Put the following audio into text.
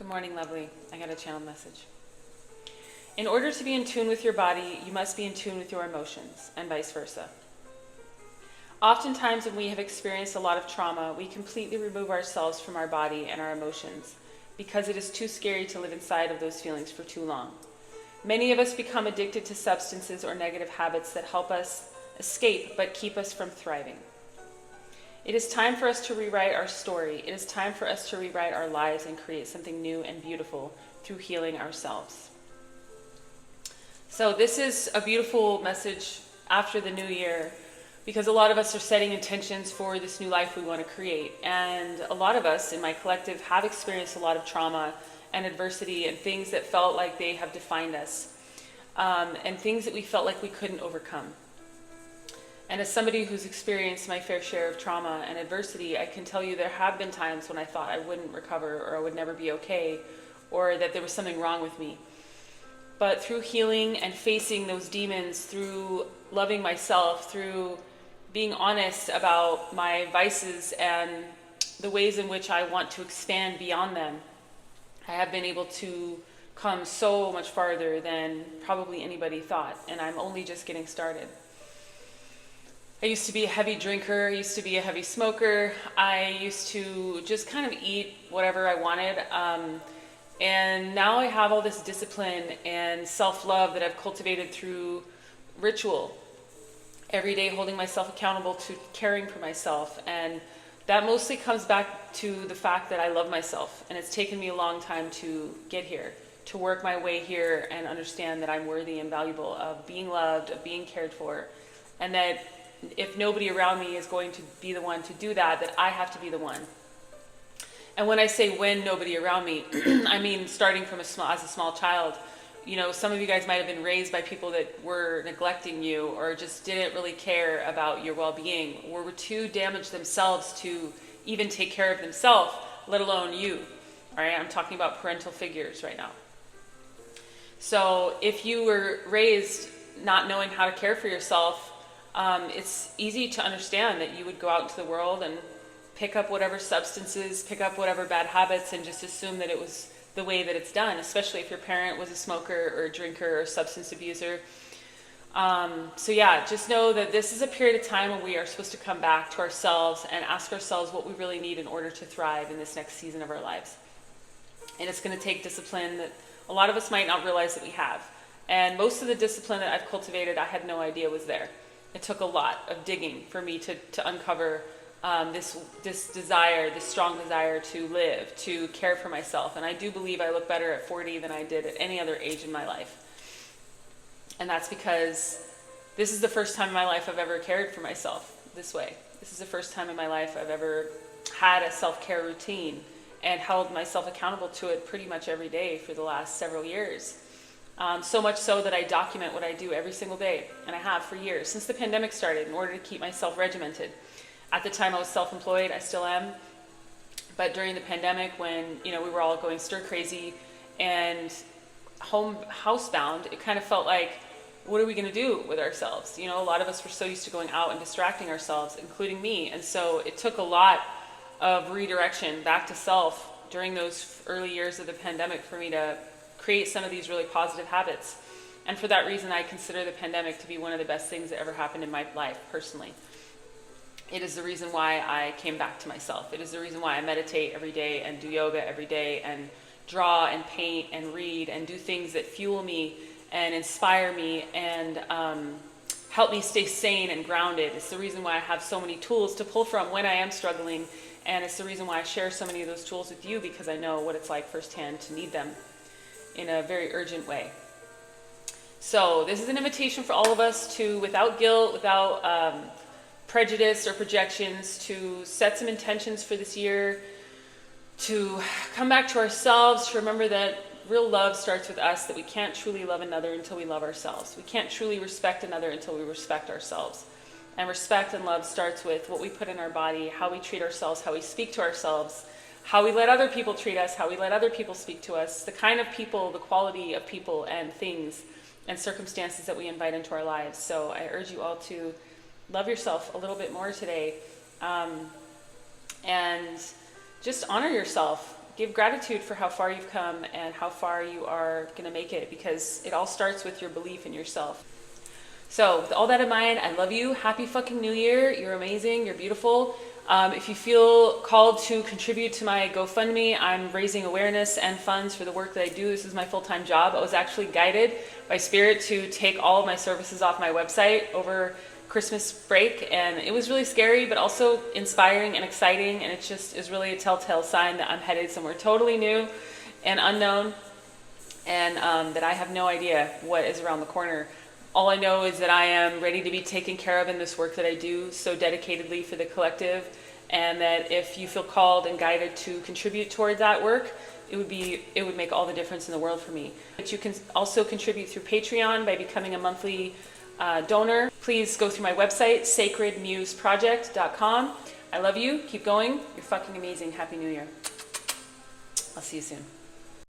Good morning, lovely. I got a channel message. In order to be in tune with your body, you must be in tune with your emotions, and vice versa. Oftentimes when we have experienced a lot of trauma, we completely remove ourselves from our body and our emotions because it is too scary to live inside of those feelings for too long. Many of us become addicted to substances or negative habits that help us escape but keep us from thriving. It is time for us to rewrite our story. It is time for us to rewrite our lives and create something new and beautiful through healing ourselves. So this is a beautiful message after the new year, because a lot of us are setting intentions for this new life we want to create. And a lot of us in my collective have experienced a lot of trauma and adversity and things that felt like they have defined us, and things that we felt like we couldn't overcome. And as somebody who's experienced my fair share of trauma and adversity, I can tell you there have been times when I thought I wouldn't recover or I would never be okay, or that there was something wrong with me. But through healing and facing those demons, through loving myself, through being honest about my vices and the ways in which I want to expand beyond them, I have been able to come so much farther than probably anybody thought, and I'm only just getting started. I used to be a heavy drinker, I used to be a heavy smoker, I used to just kind of eat whatever I wanted, and now I have all this discipline and self-love that I've cultivated through ritual. Every day holding myself accountable to caring for myself, and that mostly comes back to the fact that I love myself, and it's taken me a long time to get here, to work my way here and understand that I'm worthy and valuable of being loved, of being cared for, and that if nobody around me is going to be the one to do that, that I have to be the one. And when I say when nobody around me, I mean starting from as a small child. You know, some of you guys might have been raised by people that were neglecting you or just didn't really care about your well-being, or were too damaged themselves to even take care of themselves, let alone you. All right, I'm talking about parental figures right now. So if you were raised not knowing how to care for yourself, it's easy to understand that you would go out into the world and pick up whatever substances, pick up whatever bad habits, and just assume that it was the way that it's done, especially if your parent was a smoker or a drinker or a substance abuser. So yeah, just know that this is a period of time when we are supposed to come back to ourselves and ask ourselves what we really need in order to thrive in this next season of our lives. And it's going to take discipline that a lot of us might not realize that we have. And most of the discipline that I've cultivated, I had no idea was there. It took a lot of digging for me to uncover this desire, this strong desire to live, to care for myself. And I do believe I look better at 40 than I did at any other age in my life. And that's because this is the first time in my life I've ever cared for myself this way. This is the first time in my life I've ever had a self-care routine and held myself accountable to it pretty much every day for the last several years. So much so that I document what I do every single day, and I have for years, since the pandemic started, in order to keep myself regimented. At the time I was self-employed, I still am, but during the pandemic when we were all going stir crazy and housebound, it kind of felt like, what are we going to do with ourselves? A lot of us were so used to going out and distracting ourselves, including me, and so it took a lot of redirection back to self during those early years of the pandemic for me to create some of these really positive habits. And for that reason, I consider the pandemic to be one of the best things that ever happened in my life, personally. It is the reason why I came back to myself. It is the reason why I meditate every day and do yoga every day and draw and paint and read and do things that fuel me and inspire me and help me stay sane and grounded. It's the reason why I have so many tools to pull from when I am struggling, and it's the reason why I share so many of those tools with you, because I know what it's like firsthand to need them in a very urgent way. So this is an invitation for all of us to, without guilt, without prejudice or projections, to set some intentions for this year, to come back to ourselves, to remember that real love starts with us, that we can't truly love another until we love ourselves. We can't truly respect another until we respect ourselves. And respect and love starts with what we put in our body, how we treat ourselves, how we speak to ourselves, how we let other people treat us, how we let other people speak to us, the kind of people, the quality of people and things and circumstances that we invite into our lives. So I urge you all to love yourself a little bit more today, and just honor yourself. give gratitude for how far you've come and how far you are going to make it, because it all starts with your belief in yourself. So with all that in mind, I love you. Happy fucking New Year. You're amazing. You're beautiful. If you feel called to contribute to my GoFundMe, I'm raising awareness and funds for the work that I do. This is my full-time job. I was actually guided by Spirit to take all of my services off my website over Christmas break, and it was really scary, but also inspiring and exciting, and it just is really a telltale sign that I'm headed somewhere totally new and unknown, and that I have no idea what is around the corner. All I know is that I am ready to be taken care of in this work that I do so dedicatedly for the collective, and that if you feel called and guided to contribute toward that work, it would make all the difference in the world for me. But you can also contribute through Patreon by becoming a monthly donor. Please go through my website, sacredmuseproject.com. I love you. Keep going. You're fucking amazing. Happy New Year. I'll see you soon.